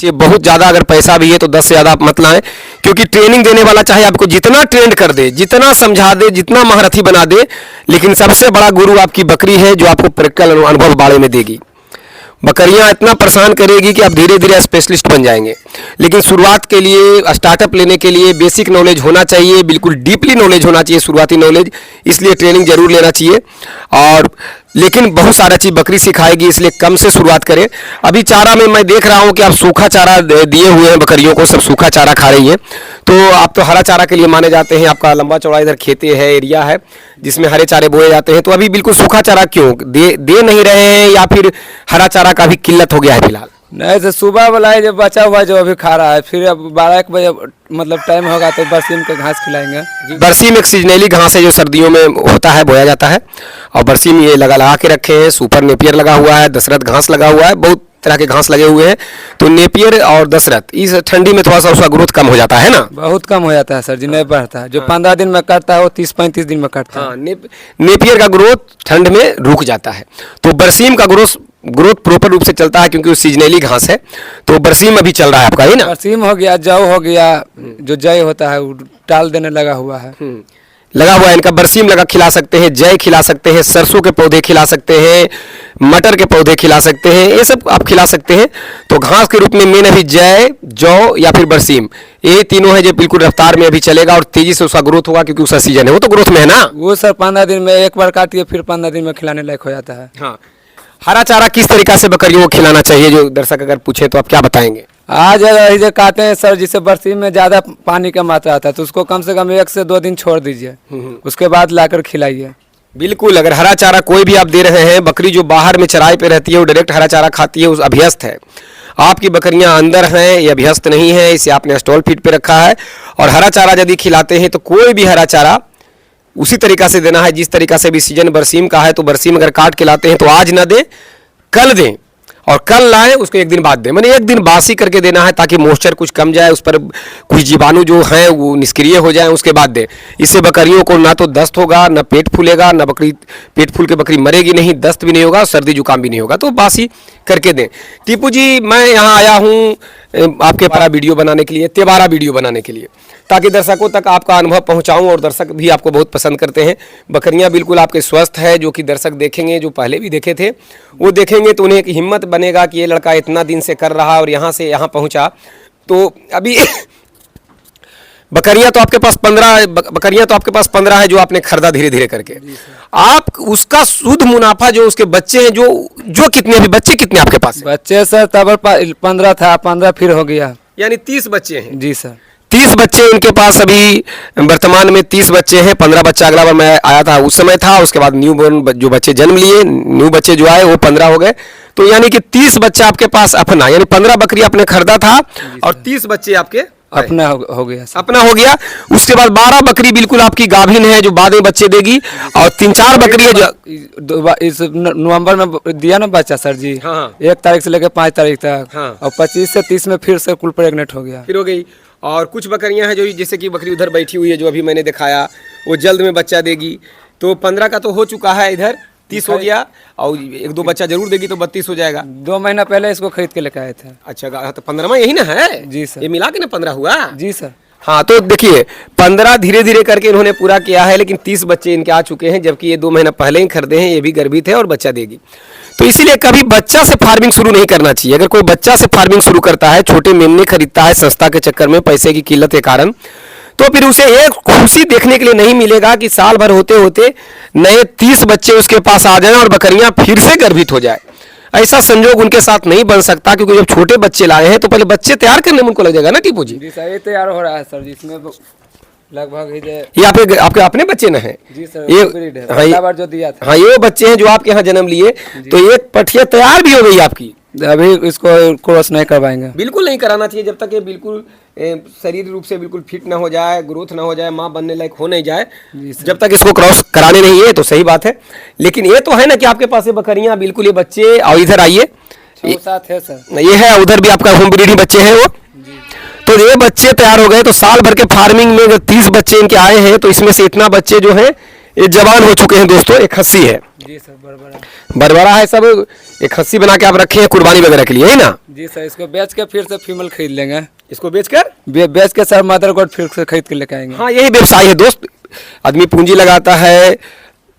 बहुत ज़्यादा अगर पैसा भी है तो 10 से ज़्यादा आप मत लाएं, क्योंकि ट्रेनिंग देने वाला चाहे आपको जितना ट्रेंड कर दे, जितना समझा दे, जितना महारथी बना दे, लेकिन सबसे बड़ा गुरु आपकी बकरी है जो आपको प्रैक्टिकल अनुभव बाड़े में देगी। बकरियां इतना परेशान करेगी कि आप धीरे धीरे स्पेशलिस्ट बन जाएंगे। लेकिन शुरुआत के लिए, स्टार्टअप लेने के लिए बेसिक नॉलेज होना चाहिए, बिल्कुल डीपली नॉलेज होना चाहिए, शुरुआती नॉलेज, इसलिए ट्रेनिंग जरूर लेना चाहिए। और लेकिन बहुत सारा चीज़ बकरी सिखाएगी, इसलिए कम से शुरुआत करें। अभी चारा में मैं देख रहा हूं कि आप सूखा चारा दिए हुए हैं बकरियों को, सब सूखा चारा खा रही हैं। तो आप तो हरा चारा के लिए माने जाते हैं, आपका लंबा चौड़ा इधर खेते है, एरिया है जिसमें हरे चारे बोए जाते हैं। तो अभी बिल्कुल सूखा चारा क्यों दे नहीं रहे हैं, या फिर हरा चारा का भी किल्लत हो गया है फिलहाल? नहीं तो सुबह वाला है जो बचा हुआ जो अभी खा रहा है, फिर अब 12-1 बजे मतलब टाइम होगा तो बरसीम का घास खिलाएंगे। बरसीम एक सीजनली घास है जो सर्दियों में होता है, बोया जाता है। और बरसीम ये लगा के रखे हैं, सुपर नेपियर लगा हुआ है, दशरथ घास लगा हुआ है, बहुत तरह के घास लगे हुए हैं। तो नेपियर और दशरथ इस ठंडी में थोड़ा सा उसका ग्रोथ कम हो जाता है ना, बहुत कम हो जाता है सर जी, नहीं बढ़ता है। जो 15 दिन में कटता है वो 30-35 दिन में कटता है। हाँ, नेपियर का ग्रोथ ठंड में रुक जाता है। तो बरसीम का ग्रोथ प्रॉपर रूप से चलता है, क्योंकि वो सीजनली घास है। तो बरसीम अभी चल रहा है आपका, है ना? बरसीम हो गया, जौ हो गया, जो जय होता है वो टाल देने लगा हुआ है। लगा हुआ है इनका। बरसीम लगा खिला सकते हैं, जय खिला सकते हैं, सरसों के पौधे खिला सकते हैं, मटर के पौधे खिला सकते हैं, ये सब आप खिला सकते हैं। तो घास के रूप में मेन अभी जय, जौ या फिर बरसीम, ये तीनों है जो बिल्कुल रफ्तार में अभी चलेगा और तेजी से उसका ग्रोथ होगा, क्योंकि उसका सीजन है, वो तो ग्रोथ में है ना। वो सर 15 दिन में एक बार काटिए, फिर 15 दिन में खिलाने लायक हो जाता है। हाँ, हरा चारा किस तरीका से बकरियों को खिलाना चाहिए, जो दर्शक अगर पूछे तो आप क्या बताएंगे? आज अगर इसे काटे हैं सर, जिससे बरसीम में ज़्यादा पानी का मात्रा आता है तो उसको कम से कम 1 से 2 दिन छोड़ दीजिए, उसके बाद लाकर खिलाइए। बिल्कुल, अगर हरा चारा कोई भी आप दे रहे हैं, बकरी जो बाहर में चराई पे रहती है वो डायरेक्ट हरा चारा खाती है, उस अभ्यस्त है। आपकी बकरियां अंदर हैं, ये अभ्यस्त नहीं है, इसे आपने स्टॉल फीड पे रखा है। और हरा चारा यदि खिलाते हैं तो कोई भी हरा चारा उसी तरीका से देना है जिस तरीका से भी सीजन बरसीम का है। तो बरसीम अगर काट के लाते हैं तो आज ना दें, कल दें, और कल लाएं उसको 1 दिन बाद दें, मैंने 1 दिन बासी करके देना है, ताकि मॉइस्चर कुछ कम जाए, उस पर कुछ जीवाणु जो हैं वो निष्क्रिय हो जाएं, उसके बाद दें। इससे बकरियों को ना तो दस्त होगा, ना पेट फूलेगा, ना बकरी पेट फूल के बकरी मरेगी नहीं, दस्त भी नहीं होगा, सर्दी जुकाम भी नहीं होगा। तो बासी करके दें। टीपू जी, मैं यहाँ आया हूँ आपके पारा वीडियो बनाने के लिए, तेबारा वीडियो बनाने के लिए, ताकि दर्शकों तक आपका अनुभव पहुंचाऊं, और दर्शक भी आपको बहुत पसंद करते हैं। बकरियां बिल्कुल आपके स्वस्थ है, जो कि दर्शक देखेंगे, जो पहले भी देखे थे वो देखेंगे तो उन्हें एक हिम्मत बनेगा कि ये लड़का इतना दिन से कर रहा और यहाँ से यहाँ पहुँचा। तो अभी बकरियां तो आपके पास 15 है जो आपने खरीदा धीरे धीरे करके। आप उसका शुद्ध मुनाफा जो उसके बच्चे हैं, जो कितने, अभी बच्चे कितने आपके पास? बच्चे सर तब 15 था, 15 फिर हो गया, यानी 30 बच्चे हैं। जी सर, 30 बच्चे इनके पास अभी वर्तमान में 30 बच्चे हैं। 15 बच्चा अगला बार मैं आया था उस समय था, उसके बाद न्यू बोर्न जो बच्चे जन्म लिए, न्यू बच्चे जो आए वो 15 हो गए। तो यानी कि 30 बच्चा आपके पास अपना, यानी 15 बकरी आपने खरीदा था और 30 बच्चे आपके अपना हो गया सर। अपना हो गया। उसके बाद 12 बकरी बिल्कुल आपकी गाभिन है जो बाद में बच्चे देगी, और 3-4 बकरी है जो इस नवंबर में दिया ना बच्चा सर जी। हाँ। 1 तारीख से लेकर 5 तारीख तक। हाँ। और 25 से 30 में फिर से कुल प्रेग्नेंट हो गया, फिर हो गई। और कुछ बकरियां हैं जो जैसे कि बकरी उधर बैठी हुई है जो अभी मैंने दिखाया, वो जल्द में बच्चा देगी। तो 15 का तो हो चुका है, इधर 30 हो गया, और 1-2 बच्चा जरूर देगी तो 32 हो जाएगा। 2 महीना पहले इसको खरीद के लेकर आए थे। अच्छा, तो 15वां यही ना है? जी सर, ये मिला के ना 15 हुआ? जी सर। हाँ, तो देखिए 15 धीरे धीरे करके इन्होंने पूरा किया है, लेकिन 30 बच्चे इनके आ चुके हैं, जबकि ये 2 महीना पहले ही खरीदे हैं, ये भी गर्भित है और बच्चा देगी। तो इसीलिए कभी बच्चा से फार्मिंग शुरू नहीं करना चाहिए। अगर कोई बच्चा से फार्मिंग शुरू करता है, छोटे मेमने खरीदता है सस्ता के चक्कर में, पैसे की किल्लत के कारण, तो फिर उसे एक खुशी देखने के लिए नहीं मिलेगा कि साल भर होते होते नए 30 बच्चे उसके पास आ जाएं और बकरियां फिर से गर्भित हो जाए। ऐसा संजोग उनके साथ नहीं बन सकता, क्योंकि जब छोटे बच्चे लाए हैं तो पहले बच्चे तैयार करने में उनको लग जाएगा ना टीपू जी? जी सर, ये तैयार हो रहा है सर, जिसमें लगभग ये आपके अपने बच्चे न हैं? जी सर, ये पहला बार जो दिया था। हाँ, ये बच्चे हैं जो आपके यहाँ जन्म लिए। तो एक पठिया तैयार भी हो गई आपकी। अभी इसको क्रॉस नहीं करवाएंगे, बिल्कुल नहीं कराना चाहिए जब तक ये बिल्कुल शरीर रूप से बिल्कुल फिट ना हो जाए, ग्रोथ ना हो जाए, माँ बनने लायक हो नहीं जाए, जब तक इसको क्रॉस कराने नहीं है तो सही बात है। लेकिन ये तो है ना कि आपके पास ये बकरियां बिल्कुल ये बच्चे, और इधर आइए, 6-7 है सर, ये है, उधर भी आपका होम ब्रीडिंग बच्चे हैं वो। तो ये बच्चे तैयार हो गए। तो साल भर के फार्मिंग में जो 30 बच्चे इनके आए हैं, तो इसमें से इतना बच्चे जो हैं ये जवान हो चुके हैं दोस्तों। एक खस्सी है, जी सर, बरबरा है सब, एक खस्सी बना के आप रखे हैं कुर्बानी वगैरह के लिए, है ना? जी सर, इसको बेच के फिर से फीमेल खरीद लेंगे। इसको बेचकर बेच के सर मदर गोड फिर से खरीद के लेके आएंगे। हाँ, यही व्यवसाय है दोस्त। आदमी पूंजी लगाता है,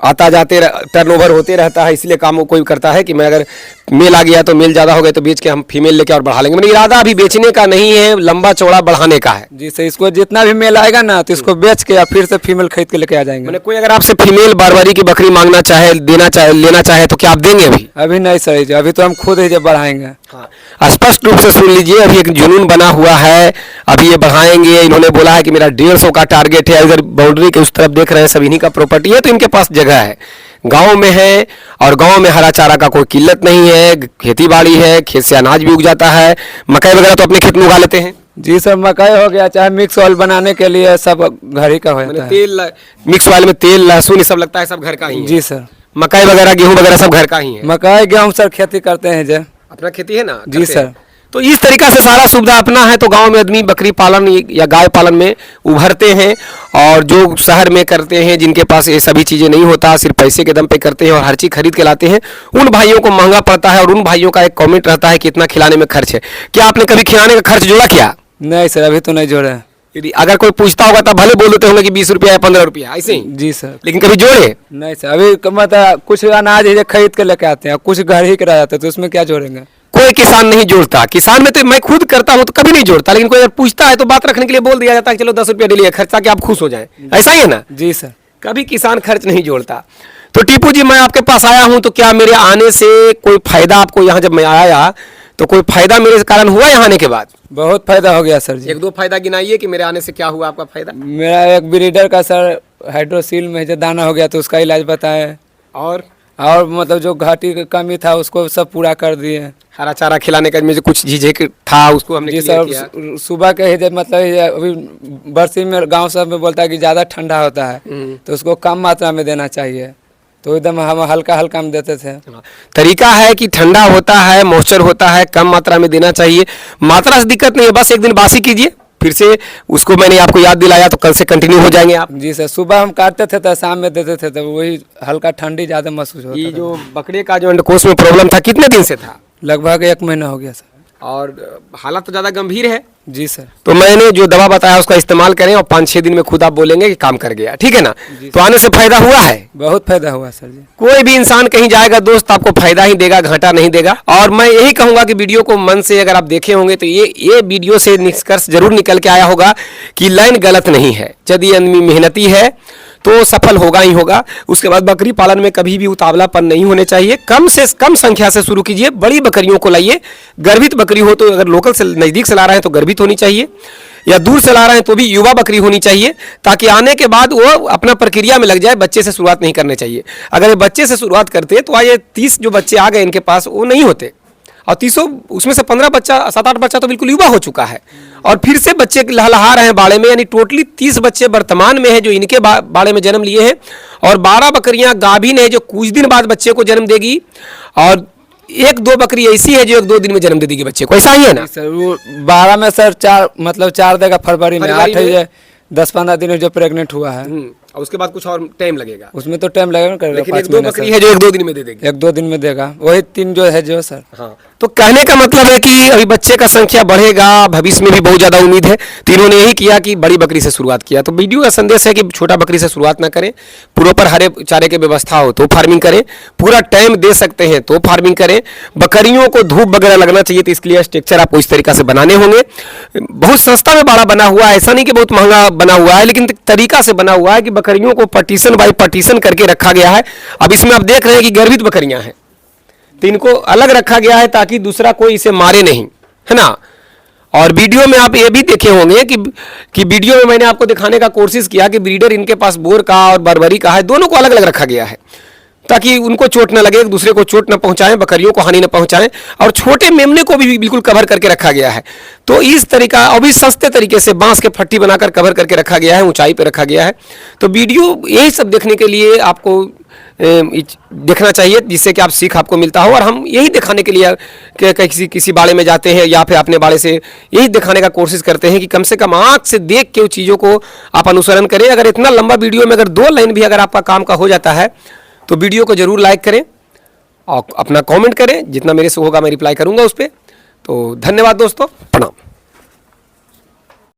आता जाते टर्नओवर होते रहता है, इसलिए काम कोई करता है कि मैं अगर मेल आ गया तो मेल ज़्यादा हो गया तो बेच के हम फीमेल लेके और बढ़ा लेंगे। मेरा इरादा अभी बेचने का नहीं है, लंबा चौड़ा बढ़ाने का है। जी सर, इसको जितना भी मेल आएगा ना तो इसको बेच के या फिर से फीमेल खरीद के लेके आ जाएंगे। मैंने कोई अगर आपसे फीमेल बारबारी की बकरी मांगना चाहे, देना चाहे, लेना चाहे तो क्या आप देंगे अभी? अभी नहीं सर जी, अभी तो हम खुद ही जब बढ़ाएंगे। हाँ, स्पष्ट रूप से सुन लीजिए, अभी एक जुनून बना हुआ है, अभी ये बढ़ाएंगे। इन्होंने बोला है कि मेरा 150 का टारगेट है। इधर बाउंड्री के उस तरफ देख रहे हैं, सब इन्हीं का प्रॉपर्टी है, तो इनके पास जगह है, गांव में है, और गांव में हरा चारा का कोई किल्लत नहीं है, खेती बाड़ी है, खेत से अनाज भी उग जाता है। मकई वगैरह तो अपने खेत में उगा लेते हैं। जी सर, मकई हो गया, चाहे मिक्स ऑयल बनाने के लिए सब घर ही का हो जाता है। तेल, मिक्स ऑयल में तेल, लहसुन, ये सब लगता है, सब घर का ही है। जी सर, मकई वगैरह, गेहूं वगैरह सब घर का ही है। मकई गेहूँ सर खेती करते हैं जो। अपना खेती है ना? जी करते सर। हैं। तो इस तरीका से सारा सुविधा अपना है, तो गांव में आदमी बकरी पालन या गाय पालन में उभरते हैं, और जो शहर में करते हैं, जिनके पास ये सभी चीज़ें नहीं होता, सिर्फ पैसे के दम पे करते हैं और हर चीज़ खरीद के लाते हैं, उन भाइयों को महंगा पड़ता है। और उन भाइयों का एक कमेंट रहता है कि इतना खिलाने में खर्च है। क्या आपने कभी खिलाने का खर्च जोड़ा क्या? नहीं सर, अभी तो नहीं जोड़े। यदि अगर कोई पूछता होगा तब भले बोल देते होंगे कि 20 रुपया या 15 रुपया ऐसे ही, जी सर। लेकिन कभी जोड़े? नहीं सर, अभी मतलब कुछ अनाज है जो खरीद के लेके आते हैं, कुछ घर ही करा जाते हैं, तो उसमें क्या जोड़ेंगे? कोई किसान नहीं जोड़ता। किसान में तो मैं खुद करता हूं तो कभी नहीं जोड़ता, लेकिन कोई अगर पूछता है तो बात रखने के लिए बोल दिया जाता है कि चलो 10 रुपया डेली खर्चा के आप खुश हो जाएं। ऐसा ही है ना? जी सर। कभी किसान खर्च नहीं जोड़ता। तो टीपू जी, मैं आपके पास आया हूं तो क्या मेरे आने से कोई फायदा आपको, यहाँ जब मैं आया तो कोई फायदा मेरे कारण हुआ यहाँ आने के बाद? बहुत फायदा हो गया सर जी। एक दो फायदा गिनाइए कि मेरे आने से क्या हुआ आपका फायदा। मेरा एक ब्रीडर का सर हाइड्रोसील में जो दाना हो गया तो उसका इलाज बताए, और मतलब जो घाटी की कमी था उसको सब पूरा कर दिए। हरा चारा खिलाने का में जो कुछ झिझक था उसको हमने जी क्लियर सर, किया। सुबह के ही जब मतलब ये अभी बरसी में गांव सब में बोलता है कि ज़्यादा ठंडा होता है तो उसको कम मात्रा में देना चाहिए, तो एकदम हम हल्का हल्का में देते थे। तरीका है कि ठंडा होता है, मॉइस्चर होता है, कम मात्रा में देना चाहिए। मात्रा से दिक्कत नहीं है, बस एक दिन बासी कीजिए, फिर से उसको मैंने आपको याद दिलाया तो कल से कंटिन्यू हो जाएंगे आप। जी सर, सुबह हम काटते थे तो शाम में देते थे, तो वही हल्का ठंडी ज़्यादा महसूस होता ये था। जो बकरे का जो अंडकोश में प्रॉब्लम था कितने दिन से था? लगभग 1 महीना हो गया सर। और हालत तो ज़्यादा गंभीर है। जी सर। तो मैंने जो दवा बताया उसका इस्तेमाल करें और 5-6 दिन में खुद आप बोलेंगे कि काम कर गया, ठीक है ना? तो आने से फायदा हुआ है? बहुत फायदा हुआ सर जी। कोई भी इंसान कहीं जाएगा दोस्त आपको फायदा ही देगा, घाटा नहीं देगा। और मैं यही कहूंगा कि वीडियो को मन से अगर आप देखे होंगे तो ये वीडियो से निष्कर्ष जरूर निकल के आया होगा कि लाइन गलत नहीं है। यदि आदमी मेहनती है तो सफल होगा ही होगा। उसके बाद बकरी पालन में कभी भी उतावलापन नहीं होने चाहिए। कम से कम संख्या से शुरू कीजिए, बड़ी बकरियों को लाइए। गर्भित बकरी हो तो अगर लोकल से नज़दीक से ला रहे हैं तो गर्भित होनी चाहिए, या दूर से ला रहे हैं तो भी युवा बकरी होनी चाहिए, ताकि आने के बाद वो अपना प्रक्रिया में लग जाए। बच्चे से शुरुआत नहीं करने चाहिए। अगर ये बच्चे से शुरुआत करते तो आज ये 30 जो बच्चे आ गए इनके पास वो नहीं होते, और 30 उसमें से 15 बच्चा, 7-8 बच्चा तो बिल्कुल युवा हो चुका है, और फिर से बच्चे लहलहा रहे हैं बाड़े में। यानी टोटली 30 बच्चे वर्तमान में हैं जो इनके बाड़े में जन्म लिए हैं, और 12 बकरियां गाभिन है जो कुछ दिन बाद बच्चे को जन्म देगी, और 1-2 बकरी ऐसी है जो 1-2 दिन में जन्म दे देगी बच्चे को। ऐसा ही है ना सर? वो 12 में सर 4 देगा फरवरी में, 8 है 10-15 दिन जो प्रेग्नेंट हुआ है। और उसके बाद कुछ और टाइम लगेगा, उसमें तो टाइम लगेगा ना, लेकिन 1-2 बकरी है जो 1-2 दिन में दे देगी। 1-2 दिन में देगा, वही 3 जो है जो सर। हाँ, तो कहने का मतलब है कि अभी बच्चे का संख्या बढ़ेगा, भविष्य में भी बहुत ज़्यादा उम्मीद है। तीनों ने यही किया कि बड़ी बकरी से शुरुआत किया। तो वीडियो का संदेश है कि छोटा बकरी से शुरुआत ना करें, प्रॉपर हरे चारे की व्यवस्था हो तो फार्मिंग करें, पूरा टाइम दे सकते हैं तो फार्मिंग करें। बकरियों को धूप वगैरह लगना चाहिए, तो इसके लिए स्ट्रक्चर आपको इस तरीका से बनाने होंगे। बहुत सस्ता में बाड़ा बना हुआ है, ऐसा नहीं कि बहुत महंगा बना हुआ है, लेकिन तरीका से बना हुआ है कि बकरियों को पार्टीशन बाई पार्टीशन करके रखा गया है। अब इसमें आप देख रहे हैं कि गर्भित बकरियां हैं, तो इनको अलग रखा गया है ताकि दूसरा कोई इसे मारे नहीं, है ना। और वीडियो में आप ये भी देखे होंगे कि वीडियो में मैंने आपको दिखाने का कोशिश किया कि ब्रीडर इनके पास बोर का और बर्बरी का है, दोनों को अलग अलग रखा गया है ताकि उनको चोट न लगे, एक दूसरे को चोट न पहुंचाएं, बकरियों को हानि न पहुंचाएं। और छोटे मेमने को भी बिल्कुल कवर करके रखा गया है। तो इस तरीका अभी सस्ते तरीके से बांस के फट्टी बनाकर कवर करके रखा गया है, ऊंचाई पे रखा गया है। तो वीडियो यही सब देखने के लिए आपको देखना चाहिए, जिससे कि आप सीख आपको मिलता हो। और हम यही दिखाने के लिए कि किसी बाड़े में जाते हैं या फिर अपने बाड़े से यही दिखाने का कोशिश करते हैं कि कम से कम आँख से देख के उन चीज़ों को आप अनुसरण करें। अगर इतना लंबा वीडियो में अगर 2 लाइन भी अगर आपका काम का हो जाता है तो वीडियो को ज़रूर लाइक करें और अपना कमेंट करें, जितना मेरे से होगा मैं रिप्लाई करूंगा उस पर। तो धन्यवाद दोस्तों, प्रणाम।